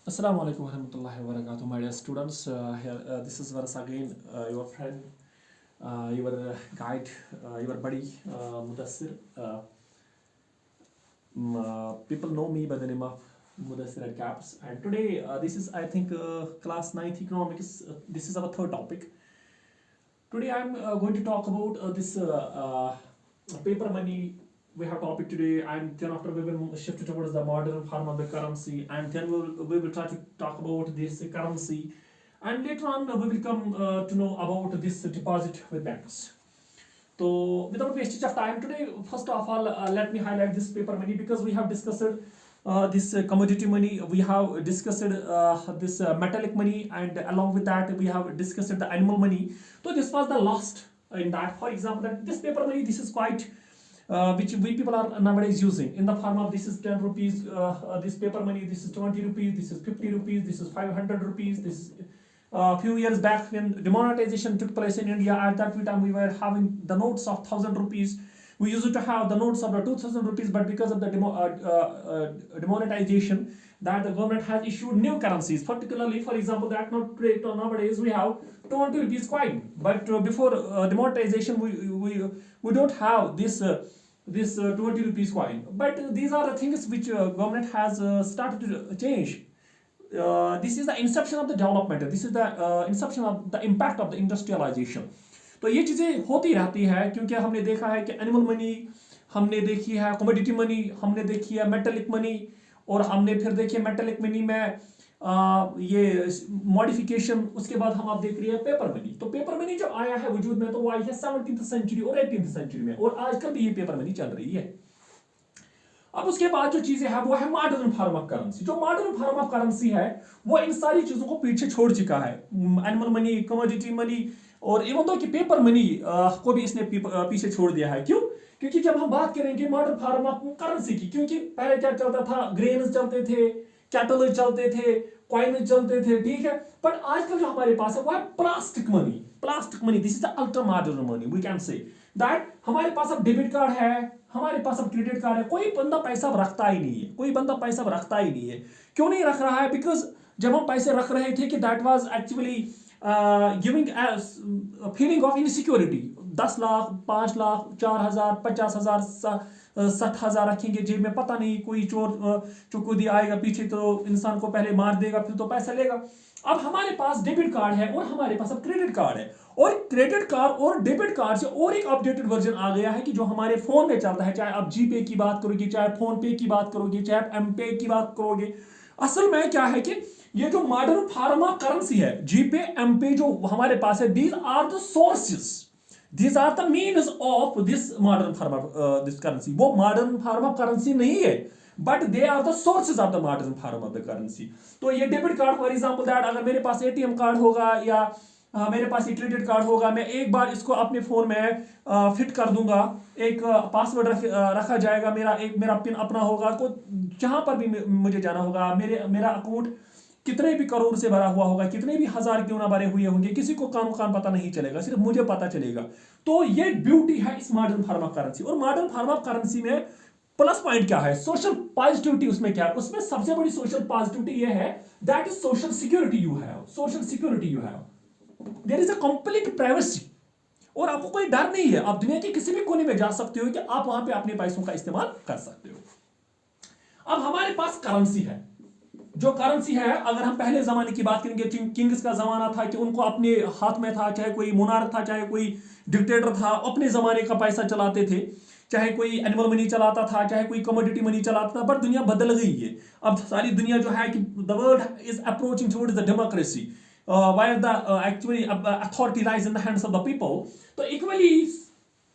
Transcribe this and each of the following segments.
Assalamu alaikum warahmatullahi wabarakatuh, my dear students. This is once again your friend, your guide, your buddy, Mudassir. People know me by the name of Mudassir at CAPS. And today, this is, I think, class 9th economics. This is our third topic. Today, I'm going to talk about this paper money. We have topic today, and then after we will shift towards the modern form of the currency, and then we will try to talk about this currency, and later on we will come to know about this deposit with banks. So without wastage of time today, first of all, let me highlight this paper money because we have discussed this commodity money, we have discussed this metallic money, and along with that we have discussed the animal money. So this was the last in that. For example, that this paper money, this is quite which we people are nowadays using in the form of this is 10 rupees, this paper money, this is 20 rupees, this is 50 rupees, this is 500 rupees. This is a few years back when demonetization took place in India. At that time we were having the notes of 1000 rupees. We used to have the notes of the 2000 rupees, but because of the demonetization, that the government has issued new currencies. Particularly, for example, that note rate nowadays we have 20 rupees coin, but before demonetization we don't have this 20 rupees coin. But these are the things which government has started to change. This is the inception of the development. This is the inception of the impact of the industrialization. तो ये चीज़ें होती रहती है क्योंकि हमने देखा है कि एनिमल मनी हमने देखी है, कमोडिटी मनी हमने देखी है, मेटेलिक मनी, और हमने फिर देखी है मेटेलिक मनी में ये मॉडिफिकेशन, उसके बाद हम आप देख रहे हैं पेपर मनी. तो पेपर मनी जो आया है वजूद में, तो वो आई है 17th सेंचुरी और 18th सेंचुरी में, और आजकल भी ये पेपर मनी चल रही है. अब उसके बाद जो चीजें हैं वो है मॉडर्न फॉर्म ऑफ करेंसी. जो मॉडर्न फॉर्म ऑफ करेंसी है वो इन सारी चीजों को पीछे छोड़ चुका है. एनिमल मनी, कमोडिटी मनी, और इवन दो कि पेपर मनी को भी इसने पीछे छोड़ दिया है. क्यों? क्योंकि जब हम बात करेंगे मॉडर्न फॉर्म ऑफ करेंसी की, क्योंकि पहले क्या चलता था, ग्रेन्स चलते थे, कैटल चलते थे, कॉइन चलते थे, ठीक है. बट आजकल जो हमारे पास है वो है plastic money. Plastic money, this is the ultra modern money. We can say that हमारे पास अब डेबिट कार्ड है, हमारे पास अब क्रेडिट कार्ड है. कोई बंदा पैसा रखता ही नहीं है, कोई बंदा पैसा रखता ही नहीं है. क्यों नहीं रख रहा है? बिकॉज जब हम पैसे रख रहे थे कि that was actually giving feeling of insecurity. 10 lakh, 5 lakh, 4,000, 50,000, 60,000 रखेंगे जेब में, पता नहीं कोई चोर चुकुदी आएगा पीछे तो इंसान को पहले मार देगा फिर तो पैसा लेगा. अब हमारे पास डेबिट कार्ड है और हमारे पास अब क्रेडिट कार्ड है, और क्रेडिट कार्ड और डेबिट कार्ड से और एक अपडेटेड वर्जन आ गया है कि जो हमारे फोन में चलता है. चाहे आप जीपे की बात करोगे, चाहे फोन पे की बात करोगे, चाहे आप एम पे की बात करोगे, असल में क्या है कि ये जो मॉडर्न फॉर्म ऑफ करेंसी है, जीपे, एम पे जो हमारे पास है, these are the sources, these are the means of this modern form of this currency. वो modern form of currency नहीं है, but they are the sources of the modern form of the currency. तो ये debit card, for example that अगर मेरे पास ATM card होगा या मेरे पास एक क्रेडिट कार्ड होगा, मैं एक बार इसको अपने फोन में फिट कर दूंगा, एक पासवर्ड रखा जाएगा, मेरा पिन अपना होगा, तो जहां पर भी मुझे जाना होगा, मेरा अकाउंट कितने भी करोड़ से भरा हुआ होगा, कितने भी हजार क्यों ना भरे हुए होंगे, किसी को काम पता नहीं चलेगा, सिर्फ मुझे पता चलेगा. तो ये ब्यूटी है इस मॉडर्न फॉर्म ऑफ करेंसी. और मॉडर्न फॉर्म ऑफ करेंसी में प्लस पॉइंट क्या है? Social positivity. उसमें क्या है? उसमें सबसे बड़ी सोशल पॉजिटिविटी ये है that is social security you have. Social security you have, there is a complete privacy, और आपको कोई डर नहीं है. आप दुनिया के किसी भी कोने में जा सकते हो कि आप वहां पे अपने पैसों का इस्तेमाल कर सकते हो. अब हमारे पास करेंसी है. जो करेंसी है, अगर हम पहले जमाने की बात करेंगे, किंग्स का जमाना था कि उनको अपने हाथ में था, चाहे कोई मोनार्क था, चाहे कोई डिक्टेटर था, अपने जमाने का पैसा चलाते थे, चाहे कोई एनिमल मनी चलाता था, चाहे कोई कमोडिटी मनी चलाता था. पर दुनिया बदल गई है. अब सारी दुनिया जो है कि the world is approaching towards the democracy, where the actually authority lies in the hands of the people. तो इक्वली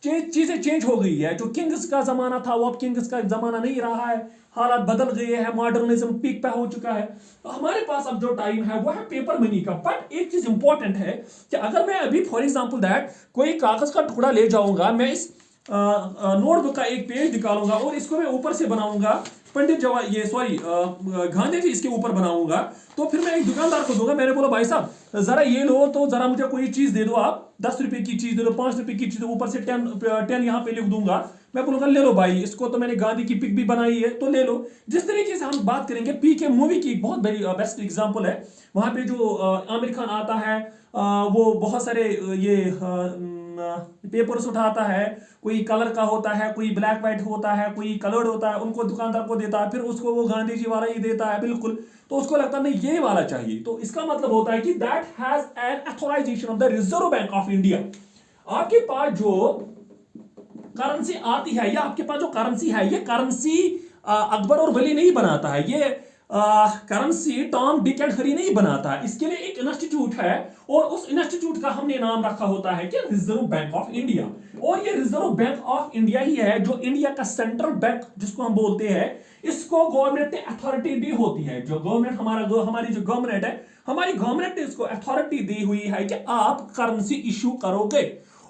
चीजें चेंज हो गई है. जो किंग्स का जमाना था वो अब किंग्स का जमाना नहीं रहा है. हालात बदल गए हैं, मॉडर्निज्म पीक पे हो चुका है. तो हमारे पास अब जो टाइम है वो है पेपर मनी का. बट एक चीज इंपॉर्टेंट है कि अगर मैं अभी फॉर एग्जांपल दैट कोई कागज का टुकड़ा ले जाऊंगा, मैं इस नोटबुक का एक पेज निकालूंगा और इसको मैं ऊपर से बनाऊंगा पंडित गांधी जी इसके ऊपर बनाऊंगा, तो फिर मैं एक दुकानदार को दूंगा, मैंने बोला भाई साहब जरा ये लो, तो जरा मुझे कोई चीज दे दो, आप 10 रुपए की चीज दे दो, 5 रुपए की चीज दो, ऊपर से 10 यहाँ पे लिख दूंगा, मैं बोलूंगा ले लो भाई, इसको तो मैंने गांधी की पिक भी बनाई है तो ले लो। जिस तरीके से हम बात करेंगे, पीके मूवी की बहुत बड़ी बेस्ट एग्जांपल है। वहां पे जो आमिर खान आता है, वो बहुत सारे ये पेपर्स उठाता है, कोई कलर का होता है, कोई ब्लैक व्हाइट होता है, कोई कलर्ड होता है, उनको दुकानदार को देता है, फिर उसको वो गांधी जी वाला ही देता है बिल्कुल। तो उसको लगता है नहीं ये वाला चाहिए। तो इसका मतलब होता है कि that has an authorisation of the reserve bank of India. आपके पास जो करेंसी आती है या आपके पास जो करेंसी है, ये करेंसी अकबर और वली नहीं बनाता है, ये करेंसी टॉम डिक एंड हरी नहीं बनाता है। इसके लिए एक इंस्टीट्यूट है और उस इंस्टीट्यूट का हमने नाम रखा होता है कि रिजर्व बैंक ऑफ इंडिया। और ये रिजर्व बैंक ऑफ इंडिया ही है जो इंडिया का सेंट्रल बैंक जिसको हम बोलते हैं, इसको गवर्नमेंट ने अथॉरिटी दी होती है। जो गवर्नमेंट हमारी जो गवर्नमेंट है, हमारी गवर्नमेंट ने इसको अथॉरिटी दी हुई है कि आप करेंसी इशू करोगे।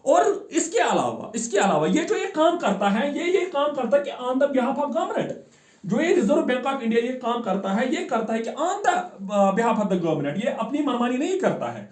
और इसके अलावा ये जो ये काम करता है, ये काम करता है कि on the behalf of government. जो ये रिजर्व बैंक ऑफ इंडिया ये काम करता है, ये करता है कि on the behalf of the government, ये अपनी मनमानी नहीं करता है।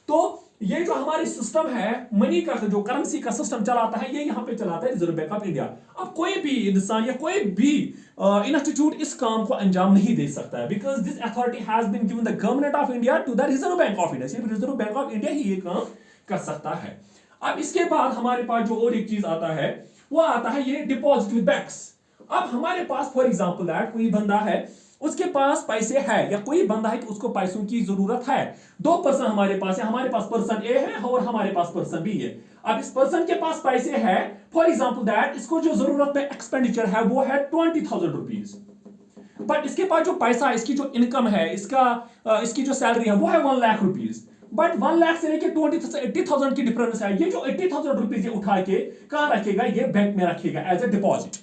तो ये जो हमारी सिस्टम है, मनी का जो करेंसी का सिस्टम चलाता है, ये यहां पे चलाता है रिजर्व बैंक ऑफ इंडिया। अब कोई भी इंसान या कोई भी इंस्टीट्यूट इस काम को अंजाम नहीं दे सकता है, because this authority has been given the government of India to the reserve bank of India. सिर्फ रिजर्व बैंक ऑफ इंडिया ही ये काम कर सकता है। अब इसके बाद हमारे पास जो और एक चीज आता है, वो आता है ये डिपॉजिट विद बैंक्स। अब हमारे पास फॉर एग्जांपल दैट कोई बंदा है, उसके पास पैसे है, या कोई बंदा है कि उसको पैसों की जरूरत है। दो पर्सन हमारे पास है, हमारे पास पर्सन ए है और हमारे पास पर्सन बी है। अब इस पर्सन के पास पैसे है, फॉर एग्जांपल दैट इसको जो जरूरत में एक्सपेंडिचर है वो है 20,000 रुपीज। बट इसके पास जो पैसा है, इसकी जो इनकम है, इसकी जो सैलरी है वो है 1 लाख रुपीज। बट 1 लाख से लेके 80,000 की डिफरेंस है। ये जो 80,000 रुपीज उठा के कहां रखेगा, ये बैंक में रखेगा एज ए डिपॉजिट।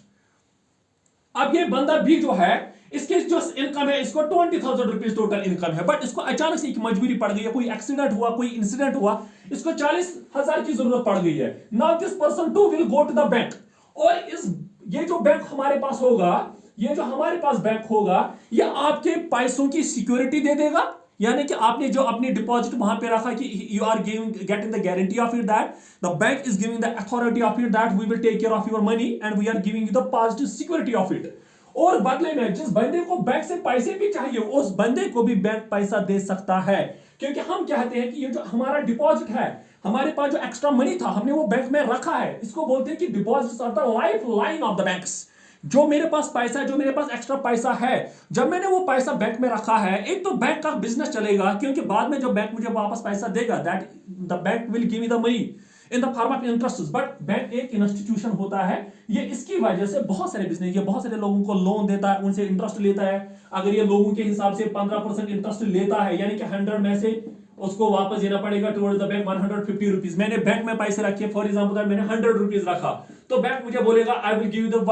अब ये बंदा भी जो है, इसके जो इनकम है, इसको 20,000 रुपीज टोटल इनकम है, बट इसको अचानक से एक मजबूरी पड़ गई है, कोई एक्सीडेंट हुआ, कोई इंसिडेंट हुआ, इसको 40,000 की जरूरत पड़ गई है। Now this person two will go to the bank. और ये जो बैंक हमारे पास होगा, ये जो हमारे पास बैंक होगा, ये आपके पैसों की सिक्योरिटी दे देगा। यानी कि आपने जो अपनी डिपॉजिट वहां पे रखा कि you are getting the guarantee of it that the bank is giving the authority of it that we will take care of your money and we are giving you the positive security of it. और बदले में जिस बंदे को bank से पैसे भी चाहिए, उस बंदे को भी बैंक पैसा दे सकता है। क्योंकि हम कहते हैं कि ये जो हमारा डिपॉजिट है, हमारे पास जो एक्स्ट्रा मनी था, हमने वो बैंक में रखा है। इसको बोलते हैं कि deposits are the life line of the banks. जो मेरे पास पैसा है, जो मेरे पास एक्स्ट्रा पैसा है, जब मैंने वो पैसा बैंक में रखा है, एक तो बैंक का बिजनेस चलेगा, क्योंकि बाद में जब बैंक मुझे वापस पैसा देगा, that the bank will give me the money in the form of interest. But bank एक इंस्टीट्यूशन होता है, ये इसकी वजह से बहुत सारे बिजनेस, ये बहुत सारे लोगों को लोन देता है, उनसे इंटरेस्ट लेता है। अगर ये लोगों के हिसाब से 15% इंटरेस्ट लेता है, यानी कि 100 में से उसको वापस देना पड़ेगा टुवर्ड्स द बैंक 150 रुपीज। मैंने बैंक में पैसे रखे, फॉर एग्जांपल मैंने 100 रुपीज रखा, तो बैंक मुझे बोलेगा I will give you the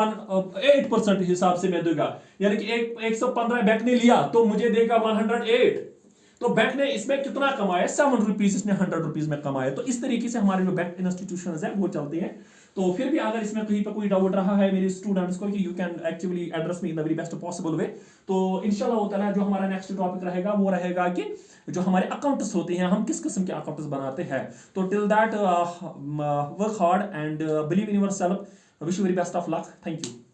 8% हिसाब से मैं दूंगा। यानी कि 115 बैंक ने लिया तो मुझे देगा 108। तो बैंक ने इसमें कितना कमाया, 7 रुपीज, इसने 100 रुपीज में कमाया। तो इस तरीके से हमारे जो बैंक इंस्टीट्यूशन है वो चलते हैं। तो फिर भी अगर इसमें कहीं पर कोई डाउट रहा है मेरे स्टूडेंट्स को, कि you can actually address me in the very best possible way. तो इंशाल्लाह ताला जो हमारा नेक्स्ट टॉपिक रहेगा वो रहेगा कि जो हमारे अकाउंट्स होते हैं, हम किस किस्म के अकाउंट्स बनाते हैं। तो till that work hard and believe in yourself. Wish you very best of luck. Thank you.